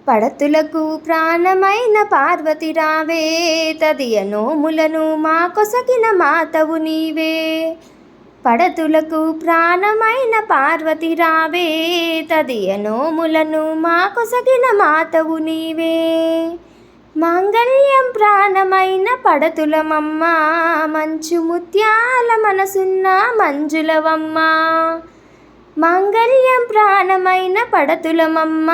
పడతులకు ప్రాణమైన పార్వతి రావే, తదియ నోములను మా కొసగిన మాతవు నీవే. పడతులకు ప్రాణమైన పార్వతి రావే, తదియ నోములను మా కొసగిన మాతవు నీవే. మాంగళ్యం ప్రాణమైన పడతులమమ్మ, మంచు ముత్యాల మనసున్న మంజులవమ్మ. మాంగళ్యం ప్రాణమైన పడతులమమ్మ,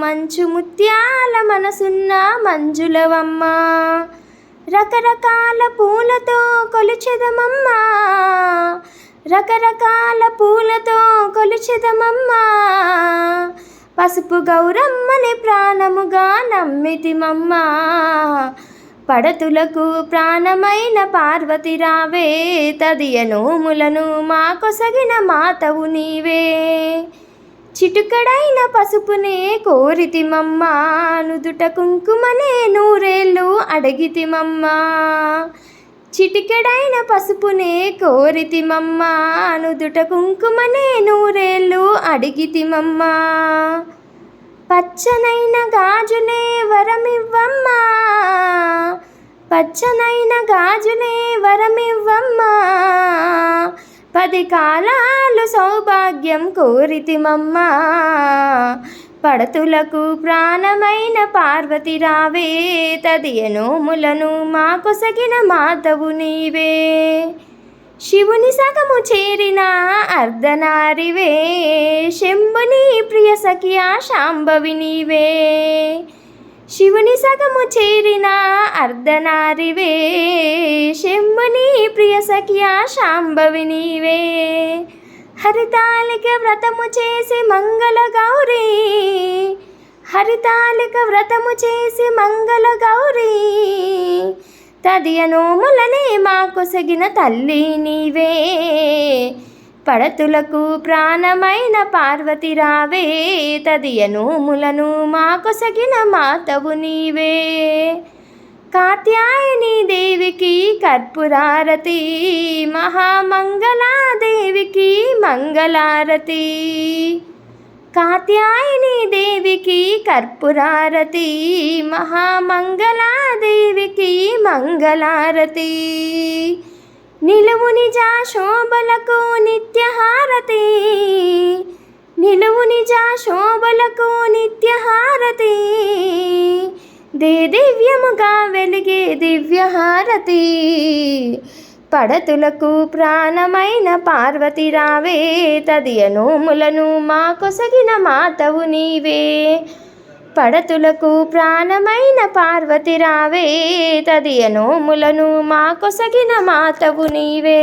మంచు ముత్యాల మనసున్న మంజులవమ్మ. రకరకాల పూలతో కొలిచెదమమ్మ, రకరకాల పూలతో కొలిచెదమమ్మ. పసుపు గౌరమ్మని ప్రాణముగా నమ్మితిమమ్మ. పడతులకు ప్రాణమైన పార్వతి రావే, తదియ నోములను మా కొసగిన మాతవు నీవే. చిటుకడైన పసుపునే కోరితిమమ్మ, నుదుట కుంకుమనే నూరేళ్ళు అడిగితిమమ్మ. చిటికెడైన పసుపునే కోరితిమమ్మ, నుదుట కుంకుమనే నూరేళ్ళు అడిగితిమమ్మ. పచ్చనైన గాజులే వరమివ్వమ్మా, పచ్చనైన గాజులే వరమివ్వమ్మా. 10 కాలాలు సౌభాగ్యం కోరితిమమ్మా. పడతులకు ప్రాణమైన పార్వతి రావే, తదియ నోములను మా కొసగిన మాతవు నీవే. శివుని సగము చేరిన అర్ధనారివే, శంభుని ప్రియ సఖియా శాంభవి నీవే. శివుని సగము చేరిన అర్ధనారివే, శంభుని ప్రియ సఖియా శాంభవి నీవే. హరితాళిక వ్రతము చేసి మంగళ గౌరీ, హరితాళిక వ్రతము చేసి మంగళ గౌరీ. తదియ నోములనే మా కొసగిన తల్లి నీవే. పడతులకు ప్రాణమైన పార్వతి రావే, తదియ నోములను మా కొసగిన మాతవు నీవే. కాత్యాయని దేవికి కర్పూరారతి, మహామంగళాదేవికి మంగళారతి. కాత్యాయని దేవికి కర్పూరారతి, మహామంగళాదేవికి మంగళారతి. నిలువు నిజ శోభలకు నిత్యహారతి, నిలువు నిజ శోభలకు నిత్యహారతి. దివ్యముగా వెలిగే దివ్యహారతి. పడతులకు ప్రాణమైన పార్వతి రావే, తదియ నోములను మా కొసగిన మాతవు నీవే. పడతులకు ప్రాణమైన పార్వతి రావే, తదియ నోములను మా కొసగిన మాతవు నీవే.